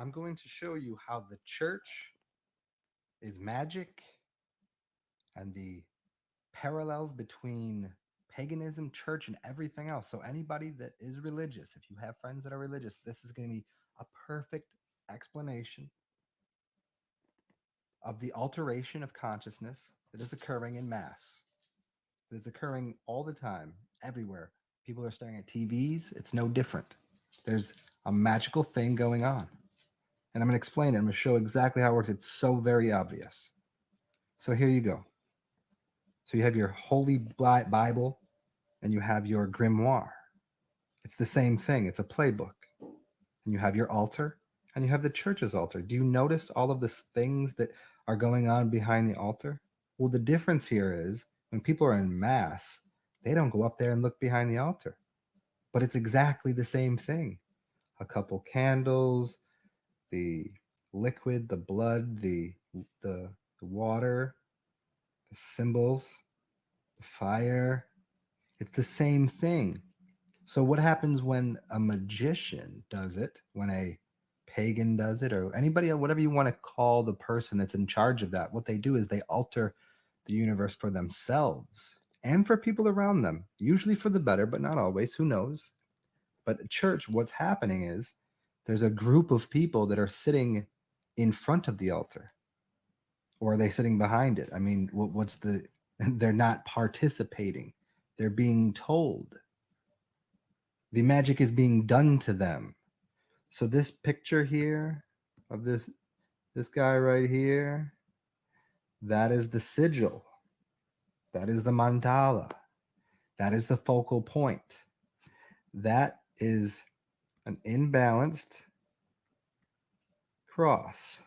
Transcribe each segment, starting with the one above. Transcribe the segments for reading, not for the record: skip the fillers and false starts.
I'm going to show you how the church is magic and the parallels between paganism, church, and everything else. So, anybody that is religious, if you have friends that are religious, this is going to be a perfect explanation of the alteration of consciousness that is occurring in mass. It is occurring all the time, everywhere. People are staring at TVs. It's no different. There's a magical thing going on. And I'm going to explain it. I'm going to show exactly how it works. It's so very obvious. So here you go. So you have your Holy Bible and you have your grimoire. It's the same thing. It's a playbook. And you have your altar and you have the church's altar. Do you notice all of the things that are going on behind the altar? Well, the difference here is when people are in mass, they don't go up there and look behind the altar. But it's exactly the same thing. A couple candles, the liquid, the blood, the water, the symbols, the fire. It's the same thing. So what happens when a magician does it, when a pagan does it, or anybody, whatever you want to call the person that's in charge of that, what they do is they alter the universe for themselves and for people around them, usually for the better, but not always, who knows? But at church, what's happening is there's a group of people that are sitting in front of the altar, or are they sitting behind it? I mean, what's the, they're not participating. They're being told. The magic is being done to them. So this picture here of this guy right here, that is the sigil. That is the mandala. That is the focal point. That is an imbalanced cross.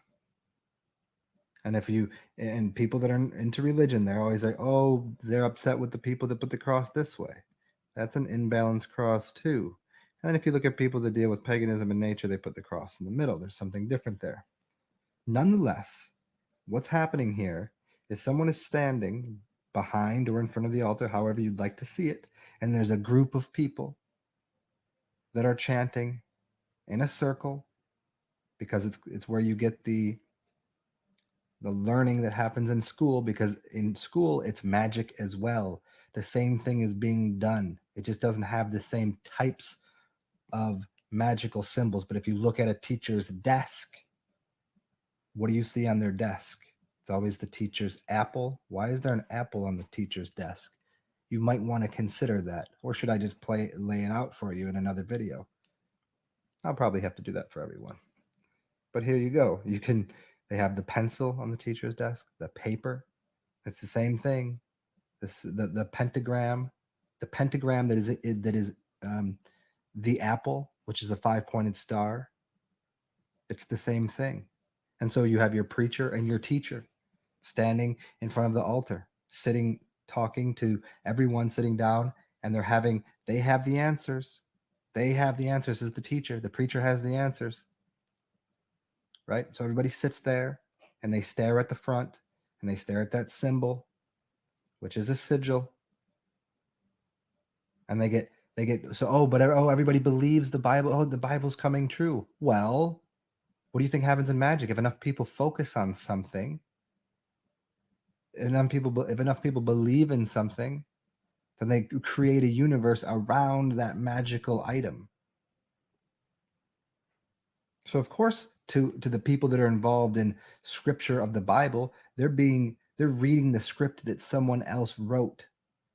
And if you, and people that are into religion, they're always like, oh, they're upset with the people that put the cross this way. That's an imbalanced cross too. And then if you look at people that deal with paganism and nature, they put the cross in the middle. There's something different there. Nonetheless, what's happening here is someone is standing behind or in front of the altar, however you'd like to see it, and there's a group of people that are chanting in a circle because it's where you get the learning that happens in school, because in school it's magic as well. The same thing is being done. It just doesn't have the same types of magical symbols. But if you look at a teacher's desk, what do you see on their desk? It's always the teacher's apple. Why is there an apple on the teacher's desk? You might want to consider that. Or should I just lay it out for you in another video? I'll probably have to do that for everyone. But here you go. They have the pencil on the teacher's desk, the paper. It's the same thing. The pentagram, that is the apple, which is the 5-pointed star. It's the same thing. And so you have your preacher and your teacher standing in front of the altar, sitting, talking to everyone sitting down, and they have the answers. They have the answers as the teacher. The preacher has the answers, right? So everybody sits there and they stare at the front and they stare at that symbol, which is a sigil. And they get so, everybody believes the Bible. Oh, the Bible's coming true. Well, what do you think happens in magic? If enough people focus on something, if enough people believe in something, then they create a universe around that magical item. So of course, to the people that are involved in scripture of the Bible, they're reading the script that someone else wrote.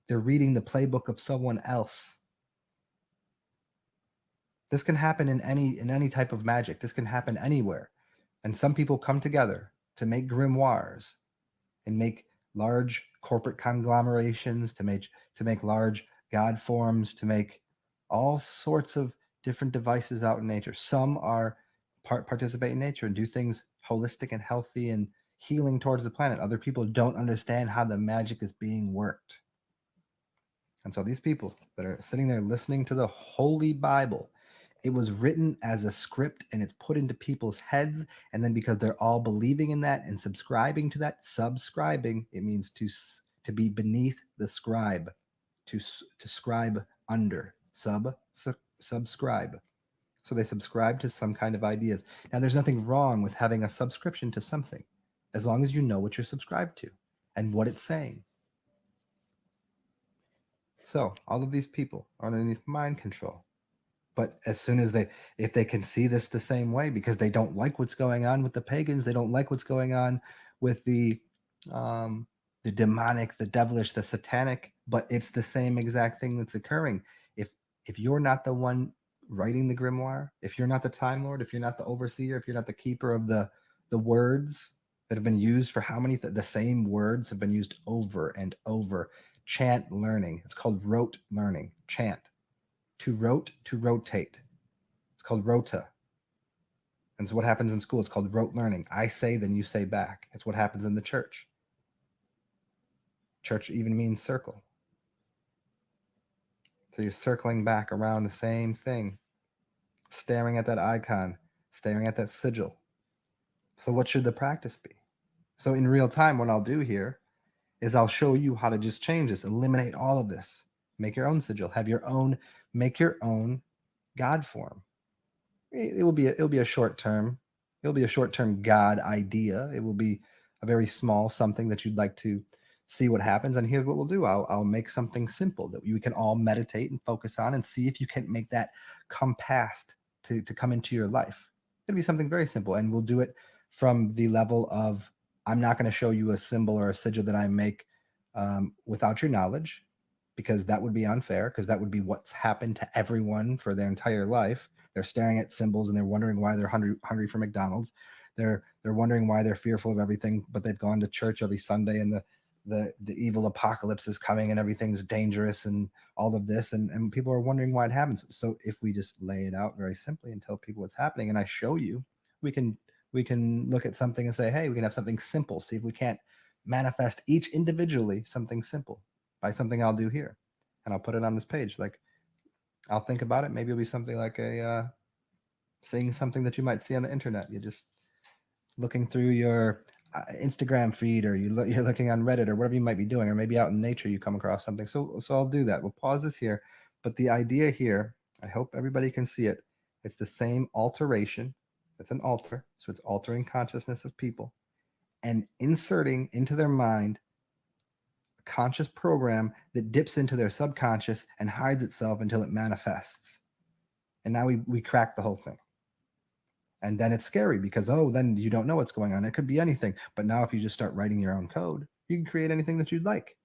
They're reading the playbook of someone else. This can happen in any type of magic. This can happen anywhere. And some people come together to make grimoires and make large corporate conglomerations, to make large god forms, to make all sorts of different devices out in nature. Some are participate in nature and do things holistic and healthy and healing towards the planet. Other people don't understand how the magic is being worked. And so these people that are sitting there listening to the Holy Bible, it was written as a script and it's put into people's heads. And then because they're all believing in that and subscribing to that, subscribing, it means to be beneath the scribe, to scribe under, subscribe. So they subscribe to some kind of ideas. Now, there's nothing wrong with having a subscription to something, as long as you know what you're subscribed to and what it's saying. So all of these people are underneath mind control. But as soon as if they can see this the same way, because they don't like what's going on with the pagans, they don't like what's going on with um, the demonic, the devilish, the satanic, but it's the same exact thing that's occurring. If you're not the one writing the grimoire, if you're not the Time Lord, if you're not the overseer, if you're not the keeper of the words that have been used for how many the same words have been used over and over. Chant learning. It's called rote learning. Chant. To rote, to rotate. It's called rota. And it's what happens in school. It's called rote learning. I say, then you say back. It's what happens in the church. Church even means circle. So you're circling back around the same thing, staring at that icon, staring at that sigil. So what should the practice be? So in real time, what I'll do here is I'll show you how to just change this, eliminate all of this, make your own sigil, make your own God form. It'll be a short term. It'll be a short term God idea. It will be a very small something that you'd like to see what happens. And here's what we'll do. I'll make something simple that you can all meditate and focus on and see if you can make that come past to come into your life. It'll be something very simple, and we'll do it from the level of, I'm not going to show you a symbol or a sigil that I make without your knowledge, because that would be unfair, because that would be what's happened to everyone for their entire life. They're staring at symbols and they're wondering why they're hungry for McDonald's. They're wondering why they're fearful of everything, but they've gone to church every Sunday, and the evil apocalypse is coming and everything's dangerous and all of this, and people are wondering why it happens. So if we just lay it out very simply and tell people what's happening, and I show you, we can look at something and say, hey, we can have something simple. See if we can't manifest each individually something simple by something I'll do here, and I'll put it on this page. Like, I'll think about it. Maybe it'll be something like saying something that you might see on the internet. You're just looking through your Instagram feed, or you're looking on Reddit, or whatever you might be doing, or maybe out in nature you come across something. So I'll do that. We'll pause this here. But the idea here, I hope everybody can see it. It's the same alteration. It's an altar. So it's altering consciousness of people and inserting into their mind a conscious program that dips into their subconscious and hides itself until it manifests. And now we crack the whole thing. And then it's scary because, then you don't know what's going on. It could be anything. But now if you just start writing your own code, you can create anything that you'd like.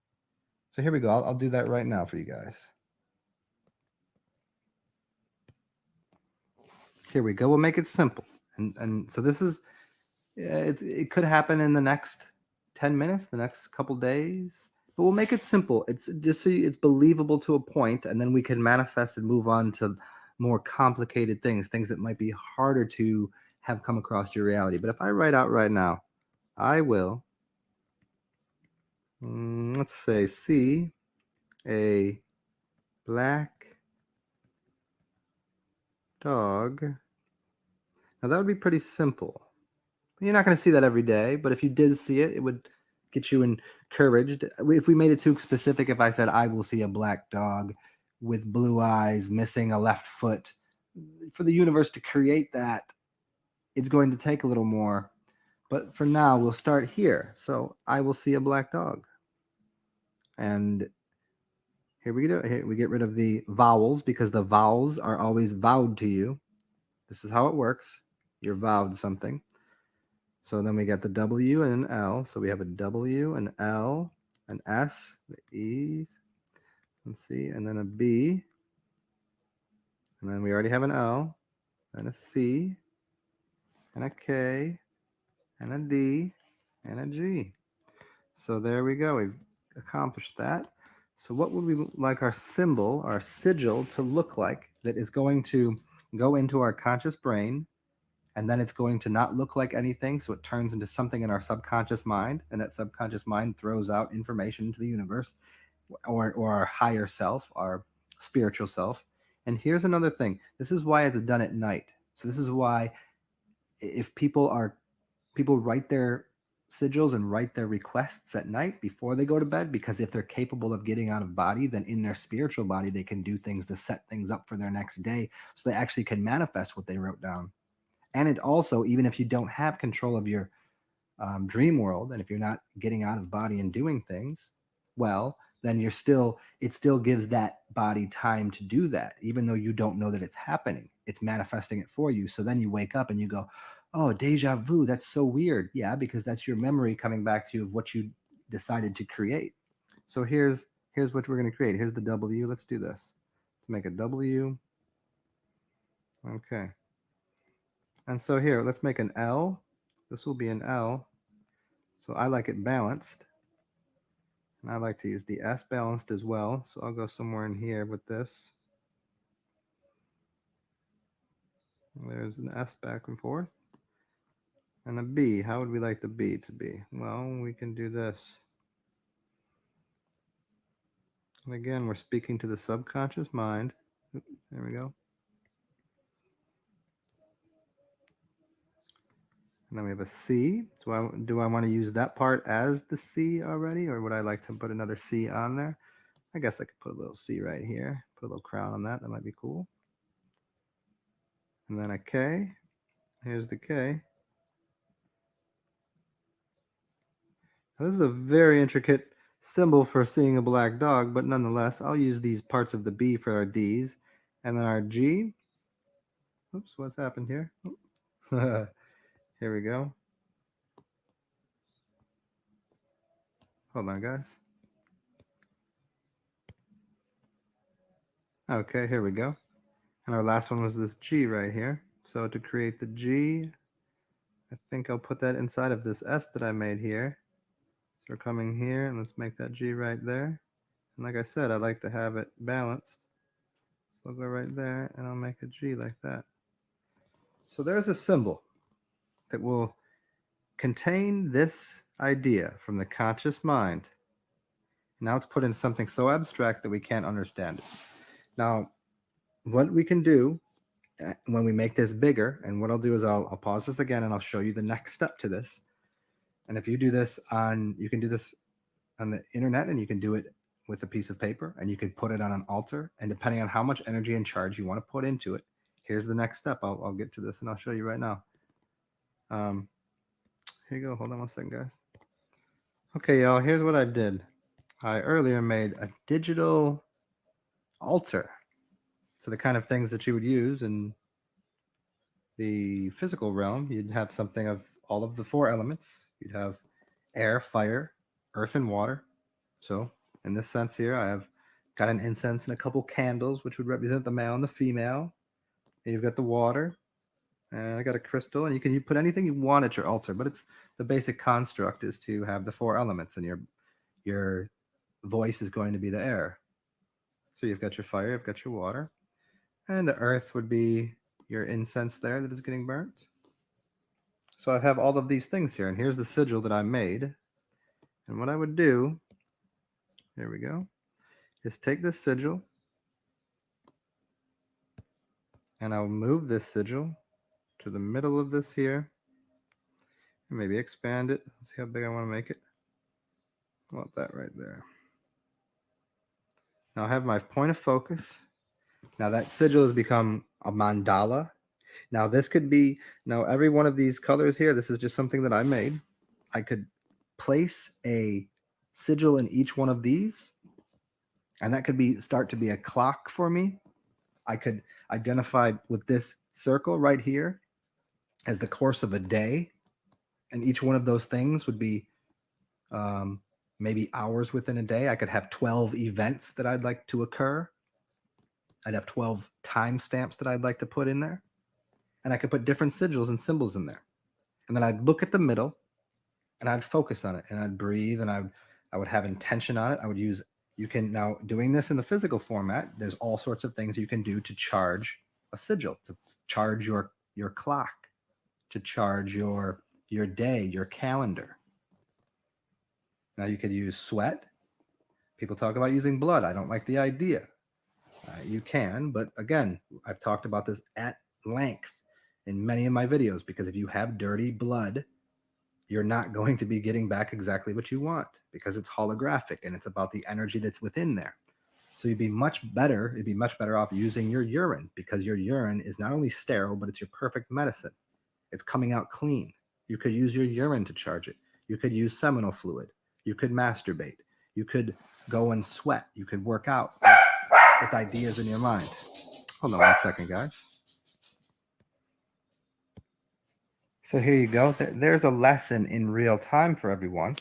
So here we go. I'll do that right now for you guys. Here we go. We'll make it simple. And so this is, it could happen in the next 10 minutes, the next couple days. But we'll make it simple. It's just so it's believable to a point, and then we can manifest and move on to more complicated things that might be harder to have come across your reality. But if I write out right now, I will, let's say, see a black dog. Now that would be pretty simple. You're not going to see that every day, but if you did see it, it would get you encouraged. If we made it too specific, if I said, I will see a black dog with blue eyes, missing a left foot, for the universe to create that, it's going to take a little more. But for now, we'll start here. So I will see a black dog. And here we go. Here we get rid of the vowels, because the vowels are always vowed to you. This is how it works. You're vowed something. So then we got the W and an L. So we have a W, an L, an S, the E's, and C, and then a B. And then we already have an L, and a C, and a K, and a D, and a G. So there we go. We've accomplished that. So what would we like our symbol, our sigil, to look like that is going to go into our conscious brain, and then it's going to not look like anything, so it turns into something in our subconscious mind, and that subconscious mind throws out information into the universe, or our higher self, our spiritual self. And here's another thing. This is why it's done at night. So this is why if people write their sigils and write their requests at night before they go to bed, because if they're capable of getting out of body, then in their spiritual body they can do things to set things up for their next day, so they actually can manifest what they wrote down. And it also, even if you don't have control of your dream world, and if you're not getting out of body and doing things, well, then it still gives that body time to do that, even though you don't know that it's happening. It's manifesting it for you. So then you wake up and you go, oh, deja vu, that's so weird. Yeah, because that's your memory coming back to you of what you decided to create. So here's what we're going to create. Here's the W. Let's do this. Let's make a W. Okay. And so here, let's make an L. This will be an L. So I like it balanced. And I like to use the S balanced as well. So I'll go somewhere in here with this. There's an S back and forth. And a B. How would we like the B to be? Well, we can do this. And again, we're speaking to the subconscious mind. There we go. And then we have a C. So do I want to use that part as the C already, or would I like to put another C on there? I guess I could put a little C right here. Put a little crown on that. That might be cool. And then a K. Here's the K. Now, this is a very intricate symbol for seeing a black dog, but nonetheless, I'll use these parts of the B for our D's. And then our G. Oops, what's happened here? Here we go. Hold on, guys. Okay, here we go. And our last one was this G right here. So to create the G, I think I'll put that inside of this S that I made here. So we're coming here, and let's make that G right there. And like I said, I like to have it balanced. So I'll go right there, and I'll make a G like that. So there's a symbol that will contain this idea from the conscious mind. Now it's put in something so abstract that we can't understand it. Now, what we can do when we make this bigger, and what I'll do is I'll pause this again and I'll show you the next step to this. And if you do this you can do this on the internet, and you can do it with a piece of paper, and you can put it on an altar, and depending on how much energy and charge you want to put into it, here's the next step. I'll get to this and I'll show you right now. Here you go. Hold on one second, guys. Okay, y'all, here's what I did. I earlier made a digital altar. So the kind of things that you would use in the physical realm, you'd have something of all of the 4 elements. You'd have air, fire, earth, and water. So in this sense here, I have got an incense and a couple candles, which would represent the male and the female. And you've got the water, and I got a crystal, and you can put anything you want at your altar, but it's the basic construct is to have the 4 elements, and your voice is going to be the air. So you've got your fire, you've got your water, and the earth would be your incense there that is getting burnt. So I have all of these things here, and here's the sigil that I made. And what I would do, here we go, is take this sigil, and I'll move this sigil to the middle of this here, and maybe expand it. Let's see how big I want to make it. I want that right there. Now I have my point of focus. Now that sigil has become a mandala. Now this could be, every one of these colors here, this is just something that I made. I could place a sigil in each one of these, and that could start to be a clock for me. I could identify with this circle right here as the course of a day, and each one of those things would be maybe hours within a day. I could have 12 events that I'd like to occur. I'd have 12 timestamps that I'd like to put in there. And I could put different sigils and symbols in there. And then I'd look at the middle, and I'd focus on it, and I'd breathe, and I would have intention on it. You can now, doing this in the physical format, there's all sorts of things you can do to charge a sigil, to charge your clock, to charge your day, your calendar. Now you could use sweat. People talk about using blood. I don't like the idea. You can, but again, I've talked about this at length in many of my videos, because if you have dirty blood, you're not going to be getting back exactly what you want because it's holographic and it's about the energy that's within there. So it'd be much better off using your urine, because your urine is not only sterile, but it's your perfect medicine. It's coming out clean. You could use your urine to charge it. You could use seminal fluid. You could masturbate. You could go and sweat. You could work out with ideas in your mind. Hold on 1 second, guys. So here you go. There's a lesson in real time for everyone,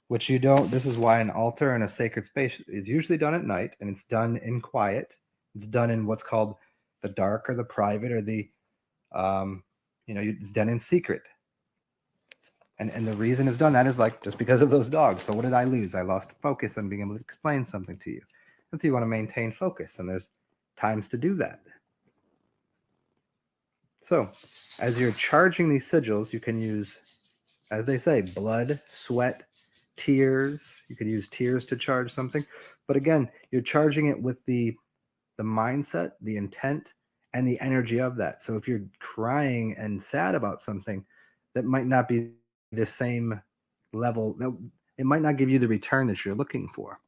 which you don't. This is why an altar in a sacred space is usually done at night, and it's done in quiet. It's done in what's called the dark or the private or the, it's done in secret. And the reason it's done that is like just because of those dogs. So what did I lose? I lost focus on being able to explain something to you. And so you want to maintain focus, and there's times to do that. So as you're charging these sigils, you can use, as they say, blood, sweat, tears. You could use tears to charge something. But again, you're charging it with the mindset, the intent, and the energy of that. So if you're crying and sad about something, that might not be the same level. It might not give you the return that you're looking for.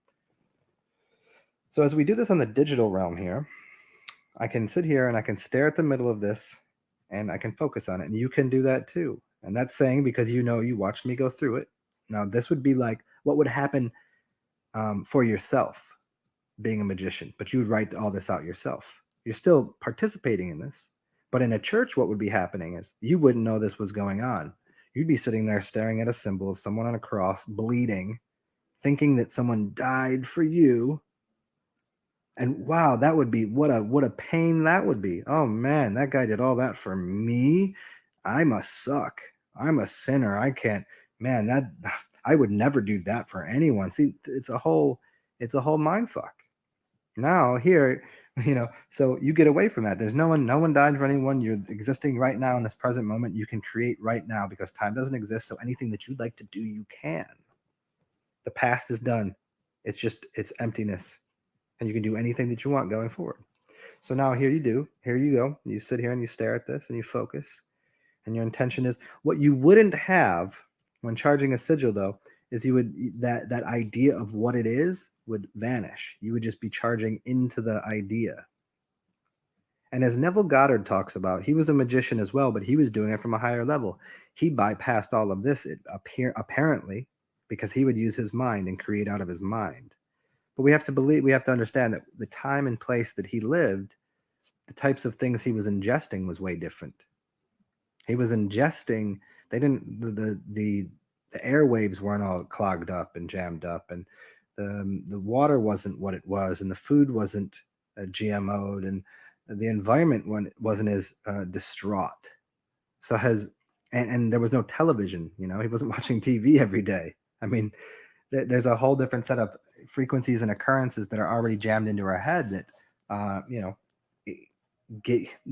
So as we do this on the digital realm here, I can sit here and I can stare at the middle of this and I can focus on it. And you can do that too. And that's saying, because you watched me go through it. Now, this would be like what would happen for yourself being a magician, but you would write all this out yourself. You're still participating in this. But in a church, what would be happening is you wouldn't know this was going on. You'd be sitting there staring at a symbol of someone on a cross, bleeding, thinking that someone died for you. And wow, that would be what a pain that would be. Oh man, that guy did all that for me. I must suck. I'm a sinner. I can't. Man, that I would never do that for anyone. See, it's a whole mind fuck. Now here, so you get away from that. There's no one died for anyone. You're existing right now in this present moment. You can create right now because time doesn't exist. So anything that you'd like to do, you can. The past is done. It's emptiness. And you can do anything that you want going forward. So now here you go. You sit here and you stare at this and you focus. And your intention is what you wouldn't have when charging a sigil, though, is you would that idea of what it is would vanish. You would just be charging into the idea. And as Neville Goddard talks about, he was a magician as well, but he was doing it from a higher level. He bypassed all of this apparently because he would use his mind and create out of his mind. But we have to understand that the time and place that he lived, the types of things he was ingesting was way different. He was ingesting, the airwaves weren't all clogged up and jammed up, and the water wasn't what it was, and the food wasn't GMO'd, and the environment wasn't as distraught. So and there was no television, he wasn't watching TV every day. I mean, there's a whole different set of frequencies and occurrences that are already jammed into our head that,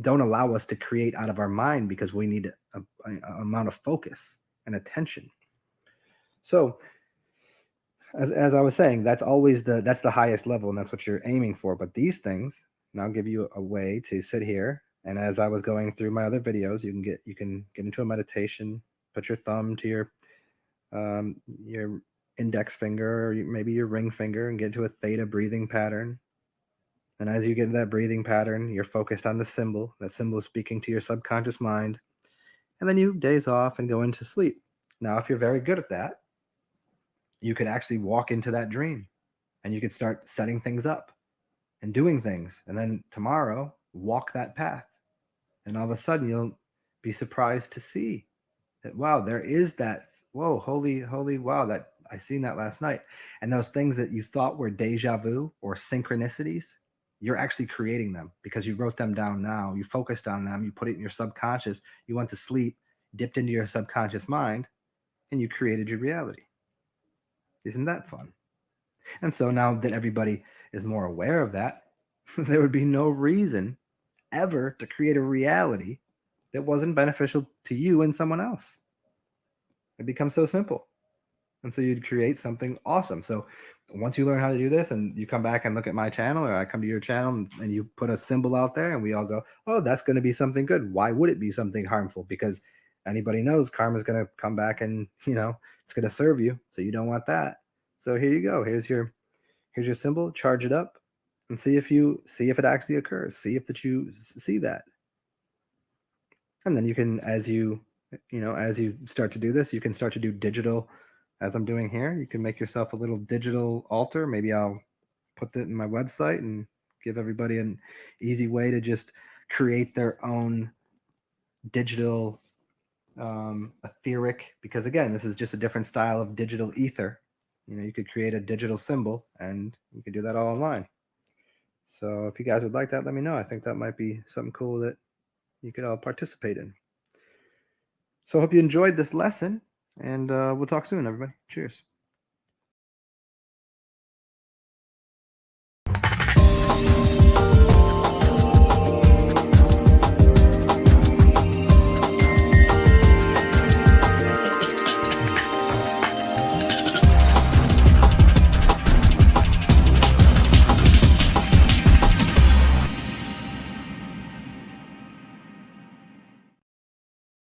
don't allow us to create out of our mind because we need an amount of focus and attention. So as I was saying, that's always that's the highest level, and that's what you're aiming for. But these things, and I'll give you a way to sit here. And as I was going through my other videos, you can get into a meditation, put your thumb to your index finger, or maybe your ring finger, and get to a theta breathing pattern. And as you get into that breathing pattern, you're focused on the symbol. That symbol is speaking to your subconscious mind. And then you daze off and go into sleep. Now, if you're very good at that, you could actually walk into that dream and you could start setting things up and doing things. And then tomorrow, walk that path. And all of a sudden, you'll be surprised to see that, wow, there is that, whoa, holy, wow, that I seen that last night. And those things that you thought were deja vu or synchronicities, you're actually creating them because you wrote them down now. You focused on them. You put it in your subconscious. You went to sleep, dipped into your subconscious mind, and you created your reality. Isn't that fun? And so now that everybody is more aware of that, there would be no reason ever to create a reality that wasn't beneficial to you and someone else. It becomes so simple. And so you'd create something awesome. So once you learn how to do this and you come back and look at my channel, or I come to your channel and you put a symbol out there and we all go, oh, that's going to be something good. Why would it be something harmful? Because anybody knows karma's going to come back and, it's going to serve you. So you don't want that. So here you go. Here's your symbol. Charge it up and see if it actually occurs. See if that you see that. And then you can, as you start to do this, you can start to do digital, as I'm doing here. You can make yourself a little digital altar. Maybe I'll put that in my website and give everybody an easy way to just create their own digital etheric, because again, this is just a different style of digital ether. You could create a digital symbol and you could do that all online. So if you guys would like that, let me know. I think that might be something cool that you could all participate in. So I hope you enjoyed this lesson, and we'll talk soon, everybody. Cheers.